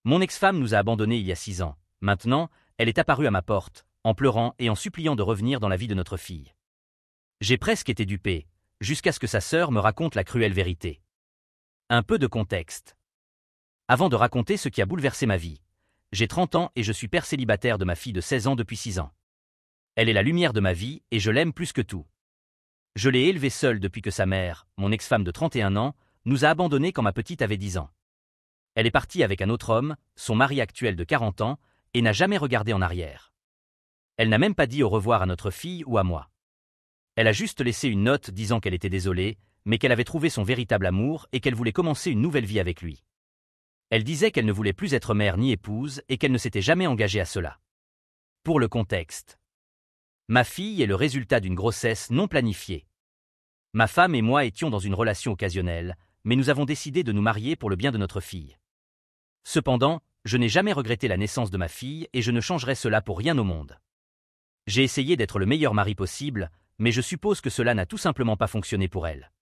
Mon ex-femme nous a abandonnés il y a 6 ans. Maintenant, elle est apparue à ma porte, en pleurant et en suppliant de revenir dans la vie de notre fille. J'ai presque été dupé, jusqu'à ce que sa sœur me raconte la cruelle vérité. Un peu de contexte. Avant de raconter ce qui a bouleversé ma vie, j'ai 30 ans et je suis père célibataire de ma fille de 16 ans depuis 6 ans. Elle est la lumière de ma vie et je l'aime plus que tout. Je l'ai élevée seule depuis que sa mère, mon ex-femme de 31 ans, nous a abandonnés quand ma petite avait 10 ans. Elle est partie avec un autre homme, son mari actuel de 40 ans, et n'a jamais regardé en arrière. Elle n'a même pas dit au revoir à notre fille ou à moi. Elle a juste laissé une note disant qu'elle était désolée, mais qu'elle avait trouvé son véritable amour et qu'elle voulait commencer une nouvelle vie avec lui. Elle disait qu'elle ne voulait plus être mère ni épouse et qu'elle ne s'était jamais engagée à cela. Pour le contexte. Ma fille est le résultat d'une grossesse non planifiée. Ma femme et moi étions dans une relation occasionnelle, mais nous avons décidé de nous marier pour le bien de notre fille. Cependant, je n'ai jamais regretté la naissance de ma fille et je ne changerai cela pour rien au monde. J'ai essayé d'être le meilleur mari possible, mais je suppose que cela n'a tout simplement pas fonctionné pour elle.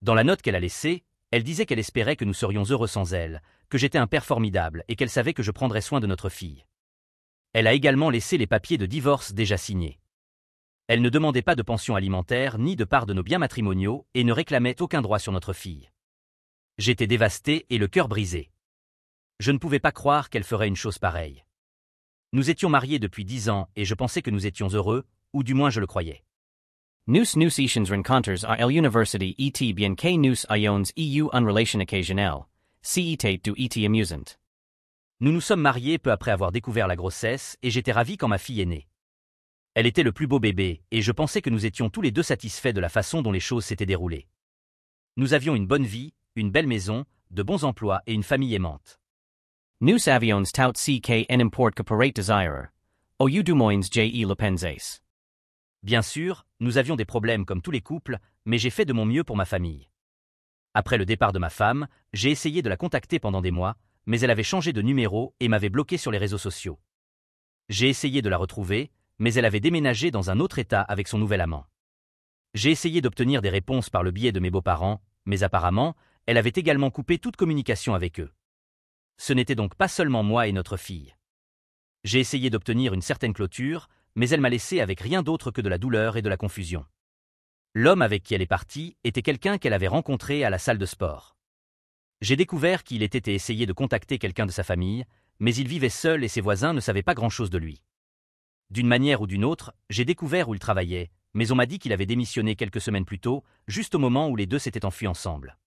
Dans la note qu'elle a laissée, elle disait qu'elle espérait que nous serions heureux sans elle, que j'étais un père formidable et qu'elle savait que je prendrais soin de notre fille. Elle a également laissé les papiers de divorce déjà signés. Elle ne demandait pas de pension alimentaire ni de part de nos biens matrimoniaux et ne réclamait aucun droit sur notre fille. J'étais dévasté et le cœur brisé. Je ne pouvais pas croire qu'elle ferait une chose pareille. Nous étions mariés depuis 10 ans et je pensais que nous étions heureux, ou du moins je le croyais. Nous issues rencontres à l'université et bien que nous ayons eu une relation occasionnelle, c'était du et amusant. Nous nous sommes mariés peu après avoir découvert la grossesse et j'étais ravi quand ma fille est née. Elle était le plus beau bébé et je pensais que nous étions tous les deux satisfaits de la façon dont les choses s'étaient déroulées. Nous avions une bonne vie, une belle maison, de bons emplois et une famille aimante. Nous avions tout ce qui importe que pour être désiré, au lieu du moins le penser. Bien sûr, nous avions des problèmes comme tous les couples, mais j'ai fait de mon mieux pour ma famille. Après le départ de ma femme, j'ai essayé de la contacter pendant des mois, mais elle avait changé de numéro et m'avait bloqué sur les réseaux sociaux. J'ai essayé de la retrouver, mais elle avait déménagé dans un autre état avec son nouvel amant. J'ai essayé d'obtenir des réponses par le biais de mes beaux-parents, mais apparemment, elle avait également coupé toute communication avec eux. Ce n'était donc pas seulement moi et notre fille. J'ai essayé d'obtenir une certaine clôture, mais elle m'a laissé avec rien d'autre que de la douleur et de la confusion. L'homme avec qui elle est partie était quelqu'un qu'elle avait rencontré à la salle de sport. J'ai découvert qu'il était essayé de contacter quelqu'un de sa famille, mais il vivait seul et ses voisins ne savaient pas grand-chose de lui. D'une manière ou d'une autre, j'ai découvert où il travaillait, mais on m'a dit qu'il avait démissionné quelques semaines plus tôt, juste au moment où les deux s'étaient enfuis ensemble.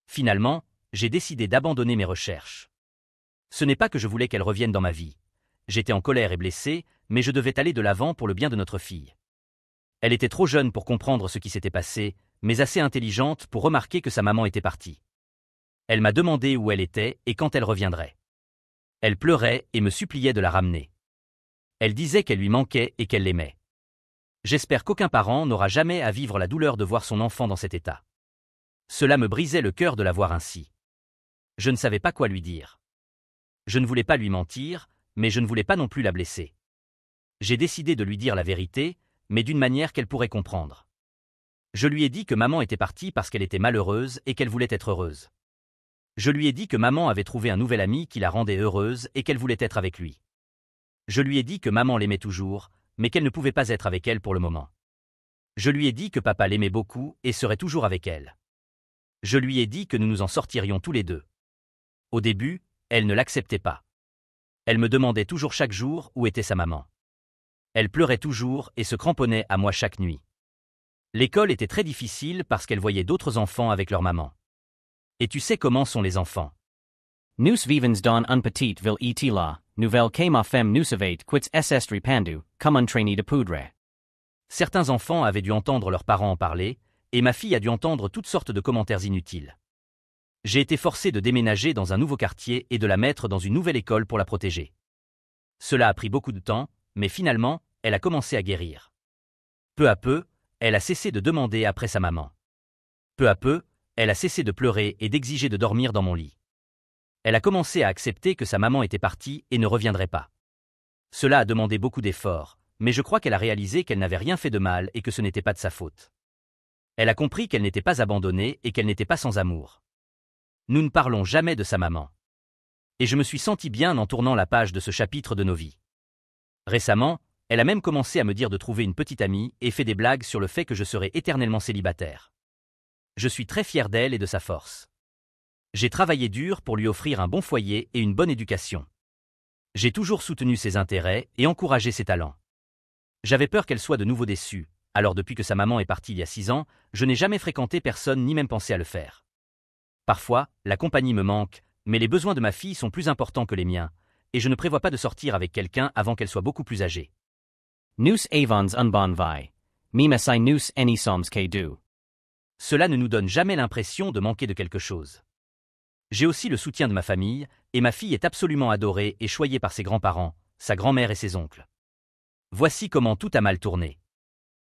Finalement, j'ai décidé d'abandonner mes recherches. Ce n'est pas que je voulais qu'elle revienne dans ma vie. J'étais en colère et blessé, mais je devais aller de l'avant pour le bien de notre fille. Elle était trop jeune pour comprendre ce qui s'était passé, mais assez intelligente pour remarquer que sa maman était partie. Elle m'a demandé où elle était et quand elle reviendrait. Elle pleurait et me suppliait de la ramener. Elle disait qu'elle lui manquait et qu'elle l'aimait. J'espère qu'aucun parent n'aura jamais à vivre la douleur de voir son enfant dans cet état. Cela me brisait le cœur de la voir ainsi. Je ne savais pas quoi lui dire. Je ne voulais pas lui mentir, mais je ne voulais pas non plus la blesser. J'ai décidé de lui dire la vérité, mais d'une manière qu'elle pourrait comprendre. Je lui ai dit que maman était partie parce qu'elle était malheureuse et qu'elle voulait être heureuse. Je lui ai dit que maman avait trouvé un nouvel ami qui la rendait heureuse et qu'elle voulait être avec lui. Je lui ai dit que maman l'aimait toujours, mais qu'elle ne pouvait pas être avec elle pour le moment. Je lui ai dit que papa l'aimait beaucoup et serait toujours avec elle. Je lui ai dit que nous nous en sortirions tous les deux. Au début, elle ne l'acceptait pas. Elle me demandait toujours chaque jour où était sa maman. Elle pleurait toujours et se cramponnait à moi chaque nuit. L'école était très difficile parce qu'elle voyait d'autres enfants avec leur maman. Et tu sais comment sont les enfants. Nous vivons dans une petite ville et la nouvelle que ma femme nous avait quitté est répandu, comme un traînée de poudre. Certains enfants avaient dû entendre leurs parents en parler, et ma fille a dû entendre toutes sortes de commentaires inutiles. J'ai été forcé de déménager dans un nouveau quartier et de la mettre dans une nouvelle école pour la protéger. Cela a pris beaucoup de temps, mais finalement, elle a commencé à guérir. Peu à peu, elle a cessé de demander après sa maman. Peu à peu, elle a cessé de pleurer et d'exiger de dormir dans mon lit. Elle a commencé à accepter que sa maman était partie et ne reviendrait pas. Cela a demandé beaucoup d'efforts, mais je crois qu'elle a réalisé qu'elle n'avait rien fait de mal et que ce n'était pas de sa faute. Elle a compris qu'elle n'était pas abandonnée et qu'elle n'était pas sans amour. Nous ne parlons jamais de sa maman. Et je me suis senti bien en tournant la page de ce chapitre de nos vies. Récemment, elle a même commencé à me dire de trouver une petite amie et fait des blagues sur le fait que je serais éternellement célibataire. Je suis très fier d'elle et de sa force. J'ai travaillé dur pour lui offrir un bon foyer et une bonne éducation. J'ai toujours soutenu ses intérêts et encouragé ses talents. J'avais peur qu'elle soit de nouveau déçue, alors depuis que sa maman est partie il y a 6 ans, je n'ai jamais fréquenté personne ni même pensé à le faire. Parfois, la compagnie me manque, mais les besoins de ma fille sont plus importants que les miens, et je ne prévois pas de sortir avec quelqu'un avant qu'elle soit beaucoup plus âgée. Nous avons un bon vie. Même si nous n'y sommes que deux. Cela ne nous donne jamais l'impression de manquer de quelque chose. J'ai aussi le soutien de ma famille, et ma fille est absolument adorée et choyée par ses grands-parents, sa grand-mère et ses oncles. Voici comment tout a mal tourné.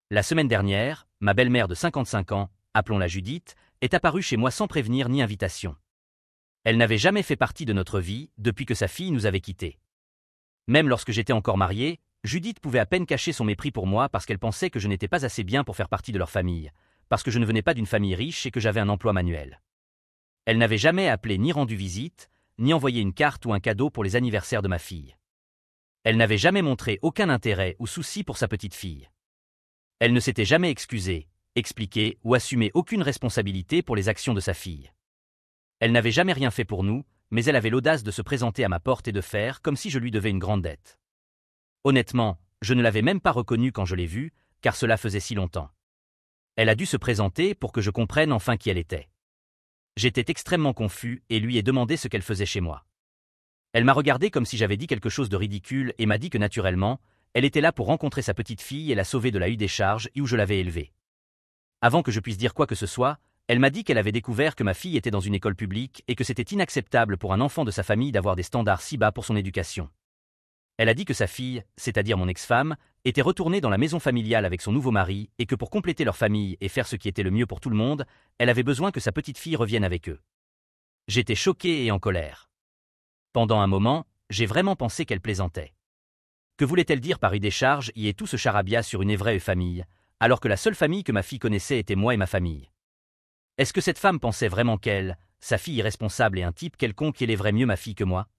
La semaine dernière, ma belle-mère de 55 ans, appelons-la Judith, est apparue chez moi sans prévenir ni invitation. Elle n'avait jamais fait partie de notre vie depuis que sa fille nous avait quittés. Même lorsque j'étais encore marié, Judith pouvait à peine cacher son mépris pour moi parce qu'elle pensait que je n'étais pas assez bien pour faire partie de leur famille, parce que je ne venais pas d'une famille riche et que j'avais un emploi manuel. Elle n'avait jamais appelé ni rendu visite, ni envoyé une carte ou un cadeau pour les anniversaires de ma fille. Elle n'avait jamais montré aucun intérêt ou souci pour sa petite fille. Elle ne s'était jamais excusée, expliquée ou assumé aucune responsabilité pour les actions de sa fille. Elle n'avait jamais rien fait pour nous, mais elle avait l'audace de se présenter à ma porte et de faire comme si je lui devais une grande dette. Honnêtement, je ne l'avais même pas reconnue quand je l'ai vue, car cela faisait si longtemps. Elle a dû se présenter pour que je comprenne enfin qui elle était. J'étais extrêmement confus et lui ai demandé ce qu'elle faisait chez moi. Elle m'a regardé comme si j'avais dit quelque chose de ridicule et m'a dit que naturellement, elle était là pour rencontrer sa petite fille et la sauver de la hutte des charges où je l'avais élevée. Avant que je puisse dire quoi que ce soit, elle m'a dit qu'elle avait découvert que ma fille était dans une école publique et que c'était inacceptable pour un enfant de sa famille d'avoir des standards si bas pour son éducation. Elle a dit que sa fille, c'est-à-dire mon ex-femme, était retournée dans la maison familiale avec son nouveau mari et que pour compléter leur famille et faire ce qui était le mieux pour tout le monde, elle avait besoin que sa petite fille revienne avec eux. J'étais choqué et en colère. Pendant un moment, j'ai vraiment pensé qu'elle plaisantait. Que voulait-elle dire par idée charge y est tout ce charabia sur une vraie famille, alors que la seule famille que ma fille connaissait était moi et ma famille? Est-ce que cette femme pensait vraiment qu'elle, sa fille irresponsable et un type quelconque élèverait mieux ma fille que moi?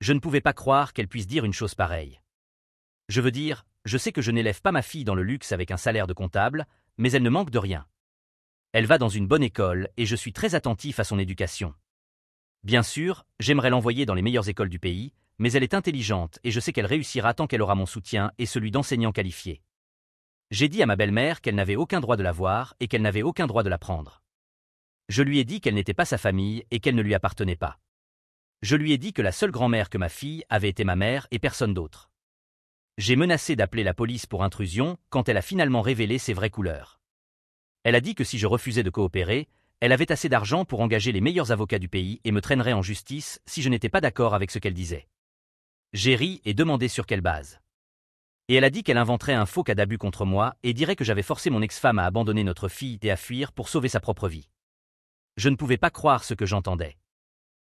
Je ne pouvais pas croire qu'elle puisse dire une chose pareille. Je veux dire, je sais que je n'élève pas ma fille dans le luxe avec un salaire de comptable, mais elle ne manque de rien. Elle va dans une bonne école et je suis très attentif à son éducation. Bien sûr, j'aimerais l'envoyer dans les meilleures écoles du pays, mais elle est intelligente et je sais qu'elle réussira tant qu'elle aura mon soutien et celui d'enseignants qualifiés. J'ai dit à ma belle-mère qu'elle n'avait aucun droit de la voir et qu'elle n'avait aucun droit de la prendre. Je lui ai dit qu'elle n'était pas sa famille et qu'elle ne lui appartenait pas. Je lui ai dit que la seule grand-mère que ma fille avait été ma mère et personne d'autre. J'ai menacé d'appeler la police pour intrusion quand elle a finalement révélé ses vraies couleurs. Elle a dit que si je refusais de coopérer, elle avait assez d'argent pour engager les meilleurs avocats du pays et me traînerait en justice si je n'étais pas d'accord avec ce qu'elle disait. J'ai ri et demandé sur quelle base. Et elle a dit qu'elle inventerait un faux cas d'abus contre moi et dirait que j'avais forcé mon ex-femme à abandonner notre fille et à fuir pour sauver sa propre vie. Je ne pouvais pas croire ce que j'entendais.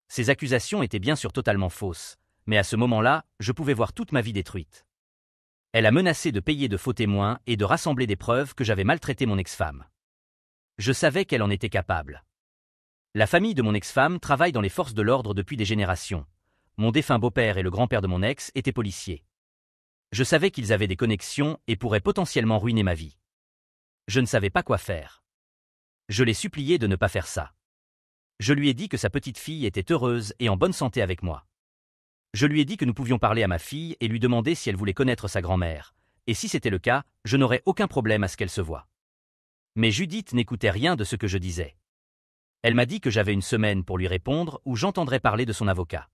Ces accusations étaient bien sûr totalement fausses, mais à ce moment-là, je pouvais voir toute ma vie détruite. Elle a menacé de payer de faux témoins et de rassembler des preuves que j'avais maltraité mon ex-femme. Je savais qu'elle en était capable. La famille de mon ex-femme travaille dans les forces de l'ordre depuis des générations. Mon défunt beau-père et le grand-père de mon ex étaient policiers. Je savais qu'ils avaient des connexions et pourraient potentiellement ruiner ma vie. Je ne savais pas quoi faire. Je l'ai supplié de ne pas faire ça. Je lui ai dit que sa petite fille était heureuse et en bonne santé avec moi. Je lui ai dit que nous pouvions parler à ma fille et lui demander si elle voulait connaître sa grand-mère, et si c'était le cas, je n'aurais aucun problème à ce qu'elle se voie. Mais Judith n'écoutait rien de ce que je disais. Elle m'a dit que j'avais une semaine pour lui répondre ou j'entendrais parler de son avocat.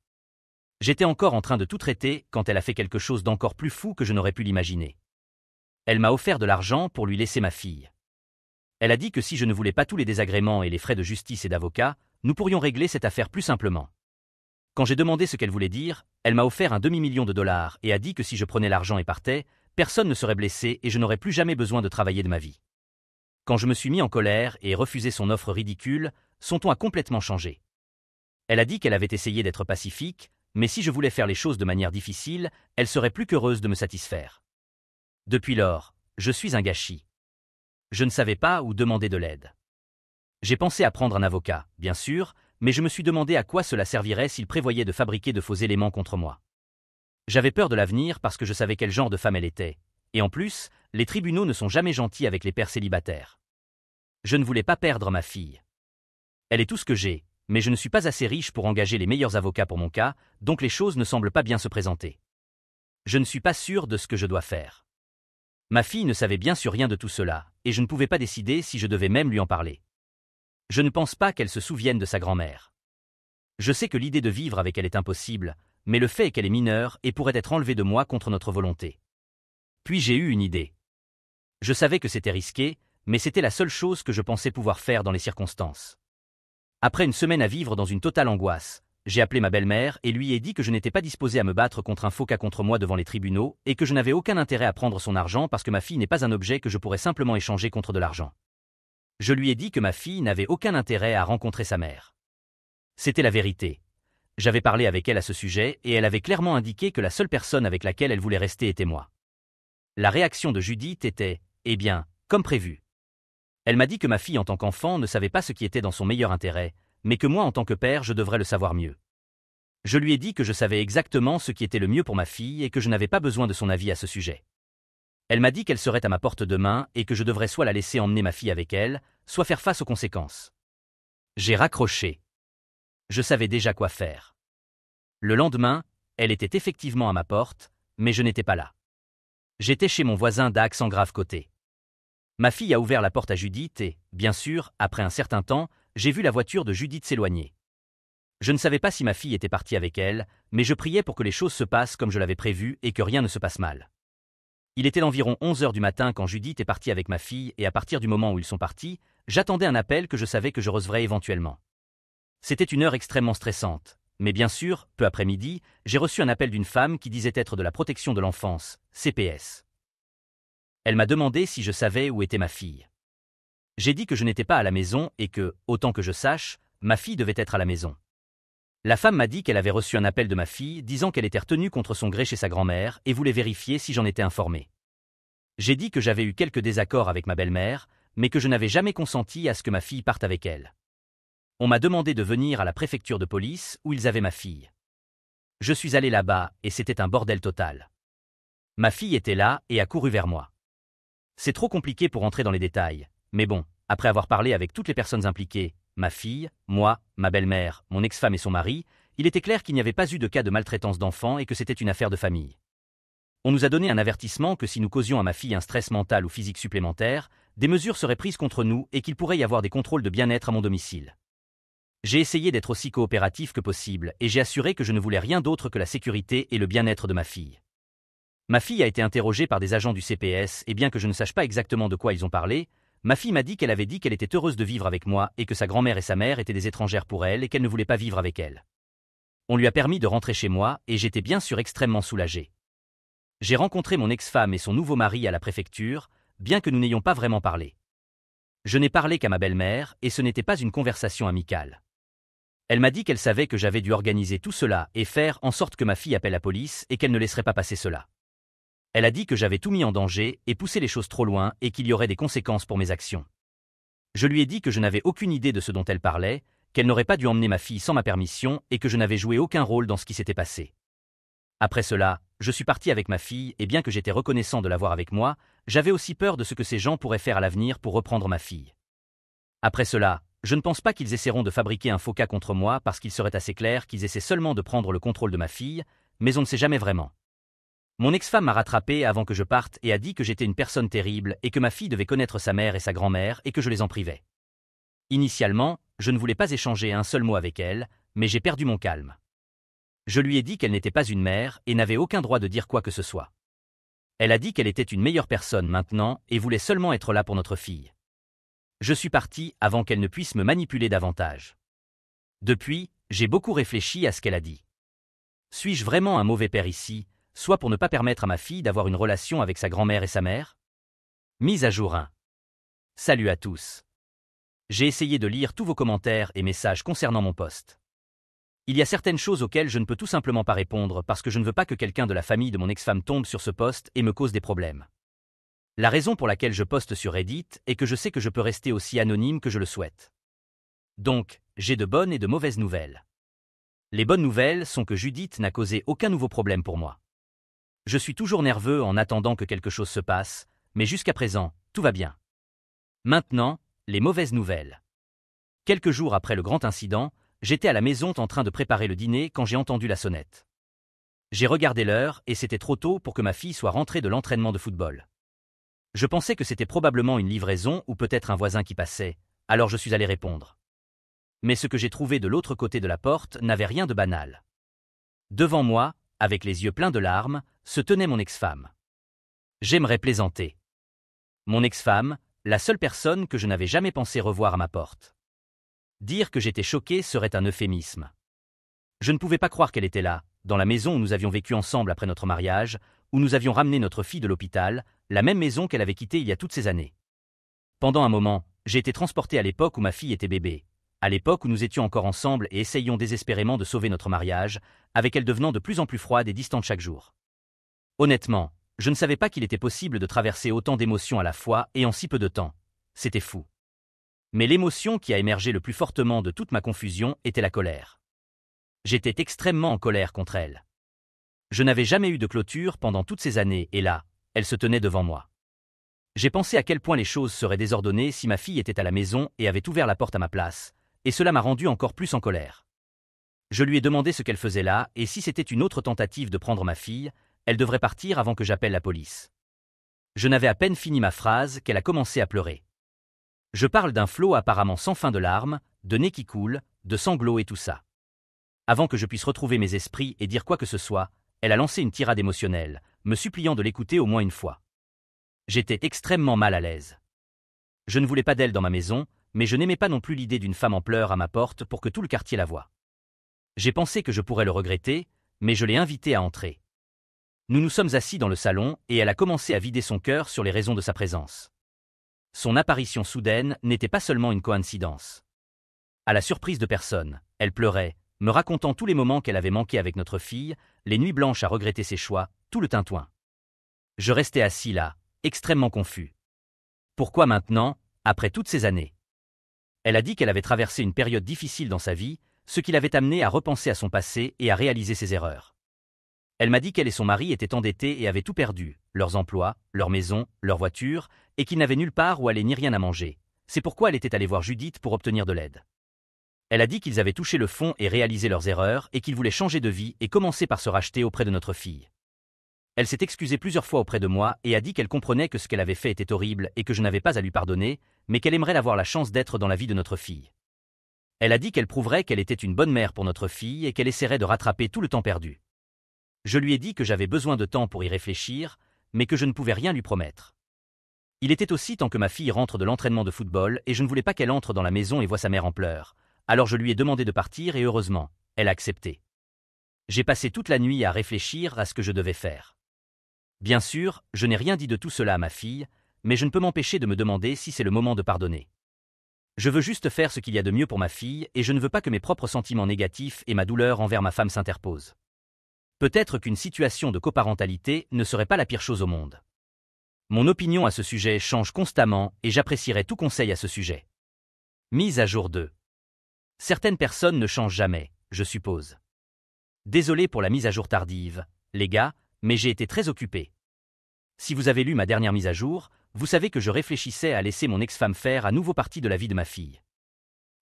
J'étais encore en train de tout traiter quand elle a fait quelque chose d'encore plus fou que je n'aurais pu l'imaginer. Elle m'a offert de l'argent pour lui laisser ma fille. Elle a dit que si je ne voulais pas tous les désagréments et les frais de justice et d'avocat, nous pourrions régler cette affaire plus simplement. Quand j'ai demandé ce qu'elle voulait dire, elle m'a offert un demi-million de dollars et a dit que si je prenais l'argent et partais, personne ne serait blessé et je n'aurais plus jamais besoin de travailler de ma vie. Quand je me suis mis en colère et refusé son offre ridicule, son ton a complètement changé. Elle a dit qu'elle avait essayé d'être pacifique, mais si je voulais faire les choses de manière difficile, elle serait plus qu'heureuse de me satisfaire. Depuis lors, je suis un gâchis. Je ne savais pas où demander de l'aide. J'ai pensé à prendre un avocat, bien sûr, mais je me suis demandé à quoi cela servirait s'il prévoyait de fabriquer de faux éléments contre moi. J'avais peur de l'avenir parce que je savais quel genre de femme elle était, et en plus, les tribunaux ne sont jamais gentils avec les pères célibataires. Je ne voulais pas perdre ma fille. Elle est tout ce que j'ai, mais je ne suis pas assez riche pour engager les meilleurs avocats pour mon cas, donc les choses ne semblent pas bien se présenter. Je ne suis pas sûr de ce que je dois faire. Ma fille ne savait bien sûr rien de tout cela, et je ne pouvais pas décider si je devais même lui en parler. Je ne pense pas qu'elle se souvienne de sa grand-mère. Je sais que l'idée de vivre avec elle est impossible, mais le fait est qu'elle est mineure et pourrait être enlevée de moi contre notre volonté. Puis j'ai eu une idée. Je savais que c'était risqué, mais c'était la seule chose que je pensais pouvoir faire dans les circonstances. Après une semaine à vivre dans une totale angoisse, j'ai appelé ma belle-mère et lui ai dit que je n'étais pas disposé à me battre contre un faux cas contre moi devant les tribunaux et que je n'avais aucun intérêt à prendre son argent parce que ma fille n'est pas un objet que je pourrais simplement échanger contre de l'argent. Je lui ai dit que ma fille n'avait aucun intérêt à rencontrer sa mère. C'était la vérité. J'avais parlé avec elle à ce sujet et elle avait clairement indiqué que la seule personne avec laquelle elle voulait rester était moi. La réaction de Judith était, eh bien, comme prévu. Elle m'a dit que ma fille en tant qu'enfant ne savait pas ce qui était dans son meilleur intérêt, mais que moi en tant que père je devrais le savoir mieux. Je lui ai dit que je savais exactement ce qui était le mieux pour ma fille et que je n'avais pas besoin de son avis à ce sujet. Elle m'a dit qu'elle serait à ma porte demain et que je devrais soit la laisser emmener ma fille avec elle, soit faire face aux conséquences. J'ai raccroché. Je savais déjà quoi faire. Le lendemain, elle était effectivement à ma porte, mais je n'étais pas là. J'étais chez mon voisin d'accent grave côté. Ma fille a ouvert la porte à Judith et, bien sûr, après un certain temps, j'ai vu la voiture de Judith s'éloigner. Je ne savais pas si ma fille était partie avec elle, mais je priais pour que les choses se passent comme je l'avais prévu et que rien ne se passe mal. Il était environ 11 heures du matin quand Judith est partie avec ma fille et à partir du moment où ils sont partis, j'attendais un appel que je savais que je recevrais éventuellement. C'était une heure extrêmement stressante, mais bien sûr, peu après midi, j'ai reçu un appel d'une femme qui disait être de la protection de l'enfance, CPS. Elle m'a demandé si je savais où était ma fille. J'ai dit que je n'étais pas à la maison et que, autant que je sache, ma fille devait être à la maison. La femme m'a dit qu'elle avait reçu un appel de ma fille disant qu'elle était retenue contre son gré chez sa grand-mère et voulait vérifier si j'en étais informé. J'ai dit que j'avais eu quelques désaccords avec ma belle-mère, mais que je n'avais jamais consenti à ce que ma fille parte avec elle. On m'a demandé de venir à la préfecture de police où ils avaient ma fille. Je suis allé là-bas et c'était un bordel total. Ma fille était là et a couru vers moi. C'est trop compliqué pour entrer dans les détails, mais bon, après avoir parlé avec toutes les personnes impliquées, ma fille, moi, ma belle-mère, mon ex-femme et son mari, il était clair qu'il n'y avait pas eu de cas de maltraitance d'enfants et que c'était une affaire de famille. On nous a donné un avertissement que si nous causions à ma fille un stress mental ou physique supplémentaire, des mesures seraient prises contre nous et qu'il pourrait y avoir des contrôles de bien-être à mon domicile. J'ai essayé d'être aussi coopératif que possible et j'ai assuré que je ne voulais rien d'autre que la sécurité et le bien-être de ma fille. Ma fille a été interrogée par des agents du CPS et bien que je ne sache pas exactement de quoi ils ont parlé, ma fille m'a dit qu'elle avait dit qu'elle était heureuse de vivre avec moi et que sa grand-mère et sa mère étaient des étrangères pour elle et qu'elle ne voulait pas vivre avec elle. On lui a permis de rentrer chez moi et j'étais bien sûr extrêmement soulagé. J'ai rencontré mon ex-femme et son nouveau mari à la préfecture, bien que nous n'ayons pas vraiment parlé. Je n'ai parlé qu'à ma belle-mère et ce n'était pas une conversation amicale. Elle m'a dit qu'elle savait que j'avais dû organiser tout cela et faire en sorte que ma fille appelle la police et qu'elle ne laisserait pas passer cela. Elle a dit que j'avais tout mis en danger et poussé les choses trop loin et qu'il y aurait des conséquences pour mes actions. Je lui ai dit que je n'avais aucune idée de ce dont elle parlait, qu'elle n'aurait pas dû emmener ma fille sans ma permission et que je n'avais joué aucun rôle dans ce qui s'était passé. Après cela, je suis parti avec ma fille et bien que j'étais reconnaissant de l'avoir avec moi, j'avais aussi peur de ce que ces gens pourraient faire à l'avenir pour reprendre ma fille. Après cela, je ne pense pas qu'ils essaieront de fabriquer un faux cas contre moi parce qu'il serait assez clair qu'ils essaient seulement de prendre le contrôle de ma fille, mais on ne sait jamais vraiment. Mon ex-femme m'a rattrapé avant que je parte et a dit que j'étais une personne terrible et que ma fille devait connaître sa mère et sa grand-mère et que je les en privais. Initialement, je ne voulais pas échanger un seul mot avec elle, mais j'ai perdu mon calme. Je lui ai dit qu'elle n'était pas une mère et n'avait aucun droit de dire quoi que ce soit. Elle a dit qu'elle était une meilleure personne maintenant et voulait seulement être là pour notre fille. Je suis parti avant qu'elle ne puisse me manipuler davantage. Depuis, j'ai beaucoup réfléchi à ce qu'elle a dit. Suis-je vraiment un mauvais père ici, soit pour ne pas permettre à ma fille d'avoir une relation avec sa grand-mère et sa mère? Mise à jour 1. Salut à tous. J'ai essayé de lire tous vos commentaires et messages concernant mon post. Il y a certaines choses auxquelles je ne peux tout simplement pas répondre parce que je ne veux pas que quelqu'un de la famille de mon ex-femme tombe sur ce post et me cause des problèmes. La raison pour laquelle je poste sur Reddit est que je sais que je peux rester aussi anonyme que je le souhaite. Donc, j'ai de bonnes et de mauvaises nouvelles. Les bonnes nouvelles sont que Judith n'a causé aucun nouveau problème pour moi. Je suis toujours nerveux en attendant que quelque chose se passe, mais jusqu'à présent, tout va bien. Maintenant, les mauvaises nouvelles. Quelques jours après le grand incident, j'étais à la maison en train de préparer le dîner quand j'ai entendu la sonnette. J'ai regardé l'heure et c'était trop tôt pour que ma fille soit rentrée de l'entraînement de football. Je pensais que c'était probablement une livraison ou peut-être un voisin qui passait, alors je suis allé répondre. Mais ce que j'ai trouvé de l'autre côté de la porte n'avait rien de banal. Devant moi, avec les yeux pleins de larmes, se tenait mon ex-femme. J'aimerais plaisanter. Mon ex-femme, la seule personne que je n'avais jamais pensé revoir à ma porte. Dire que j'étais choqué serait un euphémisme. Je ne pouvais pas croire qu'elle était là, dans la maison où nous avions vécu ensemble après notre mariage, où nous avions ramené notre fille de l'hôpital, la même maison qu'elle avait quittée il y a toutes ces années. Pendant un moment, j'ai été transporté à l'époque où ma fille était bébé, à l'époque où nous étions encore ensemble et essayions désespérément de sauver notre mariage, avec elle devenant de plus en plus froide et distante chaque jour. Honnêtement, je ne savais pas qu'il était possible de traverser autant d'émotions à la fois et en si peu de temps. C'était fou. Mais l'émotion qui a émergé le plus fortement de toute ma confusion était la colère. J'étais extrêmement en colère contre elle. Je n'avais jamais eu de clôture pendant toutes ces années et là, elle se tenait devant moi. J'ai pensé à quel point les choses seraient désordonnées si ma fille était à la maison et avait ouvert la porte à ma place, et cela m'a rendu encore plus en colère. Je lui ai demandé ce qu'elle faisait là et si c'était une autre tentative de prendre ma fille, elle devrait partir avant que j'appelle la police. Je n'avais à peine fini ma phrase qu'elle a commencé à pleurer. Je parle d'un flot apparemment sans fin de larmes, de nez qui coule, de sanglots et tout ça. Avant que je puisse retrouver mes esprits et dire quoi que ce soit, elle a lancé une tirade émotionnelle, me suppliant de l'écouter au moins une fois. J'étais extrêmement mal à l'aise. Je ne voulais pas d'elle dans ma maison, mais je n'aimais pas non plus l'idée d'une femme en pleurs à ma porte pour que tout le quartier la voie. J'ai pensé que je pourrais le regretter, mais je l'ai invitée à entrer. Nous nous sommes assis dans le salon et elle a commencé à vider son cœur sur les raisons de sa présence. Son apparition soudaine n'était pas seulement une coïncidence. À la surprise de personne, elle pleurait, me racontant tous les moments qu'elle avait manqués avec notre fille, les nuits blanches à regretter ses choix, tout le tintouin. Je restais assis là, extrêmement confus. Pourquoi maintenant, après toutes ces années? Elle a dit qu'elle avait traversé une période difficile dans sa vie, ce qui l'avait amenée à repenser à son passé et à réaliser ses erreurs. Elle m'a dit qu'elle et son mari étaient endettés et avaient tout perdu, leurs emplois, leur maison, leur voiture, et qu'ils n'avaient nulle part où aller ni rien à manger. C'est pourquoi elle était allée voir Judith pour obtenir de l'aide. Elle a dit qu'ils avaient touché le fond et réalisé leurs erreurs et qu'ils voulaient changer de vie et commencer par se racheter auprès de notre fille. Elle s'est excusée plusieurs fois auprès de moi et a dit qu'elle comprenait que ce qu'elle avait fait était horrible et que je n'avais pas à lui pardonner, mais qu'elle aimerait avoir la chance d'être dans la vie de notre fille. Elle a dit qu'elle prouverait qu'elle était une bonne mère pour notre fille et qu'elle essaierait de rattraper tout le temps perdu. Je lui ai dit que j'avais besoin de temps pour y réfléchir, mais que je ne pouvais rien lui promettre. Il était aussi temps que ma fille rentre de l'entraînement de football et je ne voulais pas qu'elle entre dans la maison et voie sa mère en pleurs. Alors je lui ai demandé de partir et heureusement, elle a accepté. J'ai passé toute la nuit à réfléchir à ce que je devais faire. Bien sûr, je n'ai rien dit de tout cela à ma fille, mais je ne peux m'empêcher de me demander si c'est le moment de pardonner. Je veux juste faire ce qu'il y a de mieux pour ma fille et je ne veux pas que mes propres sentiments négatifs et ma douleur envers ma femme s'interposent. Peut-être qu'une situation de coparentalité ne serait pas la pire chose au monde. Mon opinion à ce sujet change constamment et j'apprécierais tout conseil à ce sujet. Mise à jour 2. Certaines personnes ne changent jamais, je suppose. Désolé pour la mise à jour tardive, les gars, mais j'ai été très occupé. Si vous avez lu ma dernière mise à jour, vous savez que je réfléchissais à laisser mon ex-femme faire à nouveau partie de la vie de ma fille.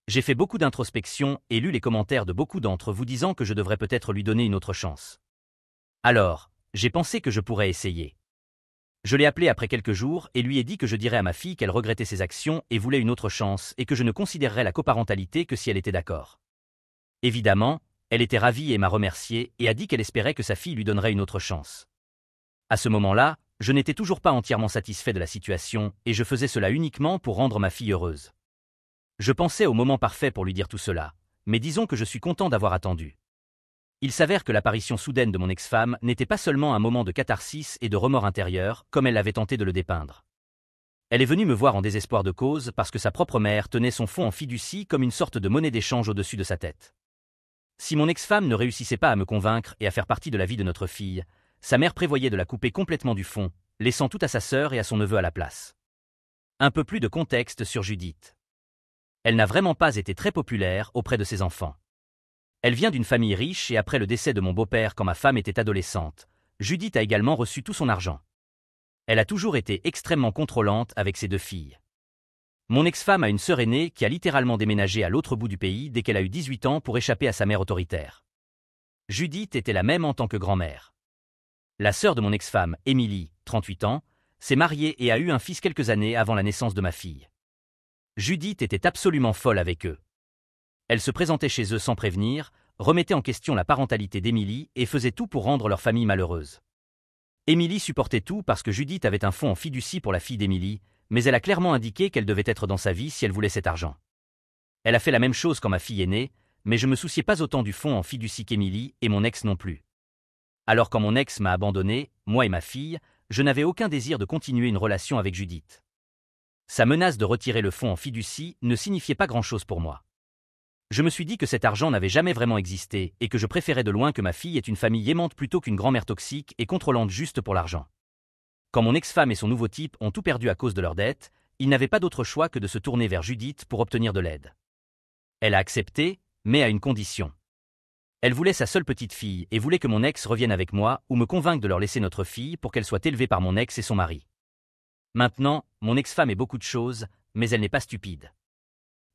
J'ai fait beaucoup d'introspection et lu les commentaires de beaucoup d'entre vous disant que je devrais peut-être lui donner une autre chance. Alors, j'ai pensé que je pourrais essayer. Je l'ai appelée après quelques jours et lui ai dit que je dirais à ma fille qu'elle regrettait ses actions et voulait une autre chance et que je ne considérerais la coparentalité que si elle était d'accord. Évidemment, elle était ravie et m'a remercié et a dit qu'elle espérait que sa fille lui donnerait une autre chance. À ce moment-là, je n'étais toujours pas entièrement satisfait de la situation et je faisais cela uniquement pour rendre ma fille heureuse. Je pensais au moment parfait pour lui dire tout cela, mais disons que je suis content d'avoir attendu. Il s'avère que l'apparition soudaine de mon ex-femme n'était pas seulement un moment de catharsis et de remords intérieur, comme elle avait tenté de le dépeindre. Elle est venue me voir en désespoir de cause parce que sa propre mère tenait son fonds en fiducie comme une sorte de monnaie d'échange au-dessus de sa tête. Si mon ex-femme ne réussissait pas à me convaincre et à faire partie de la vie de notre fille, sa mère prévoyait de la couper complètement du fond, laissant tout à sa sœur et à son neveu à la place. Un peu plus de contexte sur Judith. Elle n'a vraiment pas été très populaire auprès de ses enfants. Elle vient d'une famille riche et après le décès de mon beau-père quand ma femme était adolescente, Judith a également reçu tout son argent. Elle a toujours été extrêmement contrôlante avec ses 2 filles. Mon ex-femme a une sœur aînée qui a littéralement déménagé à l'autre bout du pays dès qu'elle a eu 18 ans pour échapper à sa mère autoritaire. Judith était la même en tant que grand-mère. La sœur de mon ex-femme, Émilie, 38 ans, s'est mariée et a eu un fils quelques années avant la naissance de ma fille. Judith était absolument folle avec eux. Elle se présentait chez eux sans prévenir, remettait en question la parentalité d'Émilie et faisait tout pour rendre leur famille malheureuse. Émilie supportait tout parce que Judith avait un fonds en fiducie pour la fille d'Émilie, mais elle a clairement indiqué qu'elle devait être dans sa vie si elle voulait cet argent. Elle a fait la même chose quand ma fille est née, mais je me souciais pas autant du fonds en fiducie qu'Émilie et mon ex non plus. Alors quand mon ex m'a abandonné, moi et ma fille, je n'avais aucun désir de continuer une relation avec Judith. Sa menace de retirer le fonds en fiducie ne signifiait pas grand-chose pour moi. Je me suis dit que cet argent n'avait jamais vraiment existé et que je préférais de loin que ma fille ait une famille aimante plutôt qu'une grand-mère toxique et contrôlante juste pour l'argent. Quand mon ex-femme et son nouveau type ont tout perdu à cause de leurs dettes, ils n'avaient pas d'autre choix que de se tourner vers Judith pour obtenir de l'aide. Elle a accepté, mais à une condition. Elle voulait sa seule petite fille et voulait que mon ex revienne avec moi ou me convainque de leur laisser notre fille pour qu'elle soit élevée par mon ex et son mari. Maintenant, mon ex-femme est beaucoup de choses, mais elle n'est pas stupide.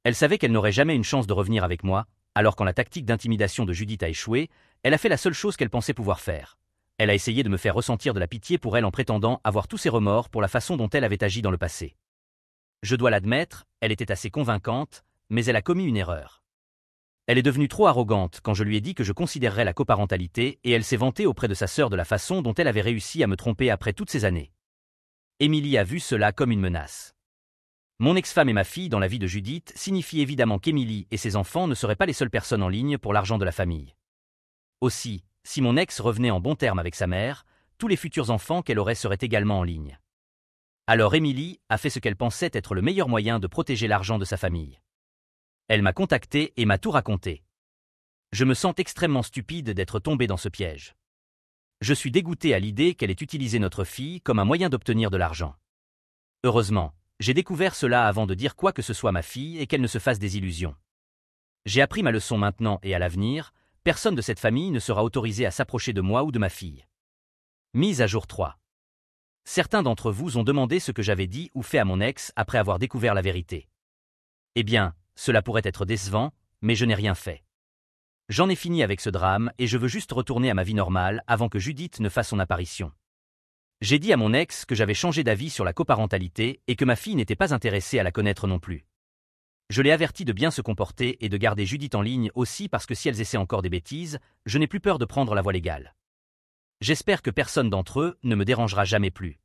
Elle savait qu'elle n'aurait jamais une chance de revenir avec moi, alors quand la tactique d'intimidation de Judith a échoué, elle a fait la seule chose qu'elle pensait pouvoir faire. Elle a essayé de me faire ressentir de la pitié pour elle en prétendant avoir tous ses remords pour la façon dont elle avait agi dans le passé. Je dois l'admettre, elle était assez convaincante, mais elle a commis une erreur. Elle est devenue trop arrogante quand je lui ai dit que je considérerais la coparentalité et elle s'est vantée auprès de sa sœur de la façon dont elle avait réussi à me tromper après toutes ces années. Émilie a vu cela comme une menace. Mon ex-femme et ma fille dans la vie de Judith signifient évidemment qu'Émilie et ses enfants ne seraient pas les seules personnes en ligne pour l'argent de la famille. Aussi, si mon ex revenait en bons termes avec sa mère, tous les futurs enfants qu'elle aurait seraient également en ligne. Alors Émilie a fait ce qu'elle pensait être le meilleur moyen de protéger l'argent de sa famille. Elle m'a contacté et m'a tout raconté. Je me sens extrêmement stupide d'être tombé dans ce piège. Je suis dégoûté à l'idée qu'elle ait utilisé notre fille comme un moyen d'obtenir de l'argent. Heureusement, j'ai découvert cela avant de dire quoi que ce soit à ma fille et qu'elle ne se fasse des illusions. J'ai appris ma leçon maintenant et à l'avenir, personne de cette famille ne sera autorisé à s'approcher de moi ou de ma fille. Mise à jour 3. Certains d'entre vous ont demandé ce que j'avais dit ou fait à mon ex après avoir découvert la vérité. Eh bien, cela pourrait être décevant, mais je n'ai rien fait. J'en ai fini avec ce drame et je veux juste retourner à ma vie normale avant que Judith ne fasse son apparition. J'ai dit à mon ex que j'avais changé d'avis sur la coparentalité et que ma fille n'était pas intéressée à la connaître non plus. Je l'ai averti de bien se comporter et de garder Judith en ligne aussi parce que si elles essaient encore des bêtises, je n'ai plus peur de prendre la voie légale. J'espère que personne d'entre eux ne me dérangera jamais plus.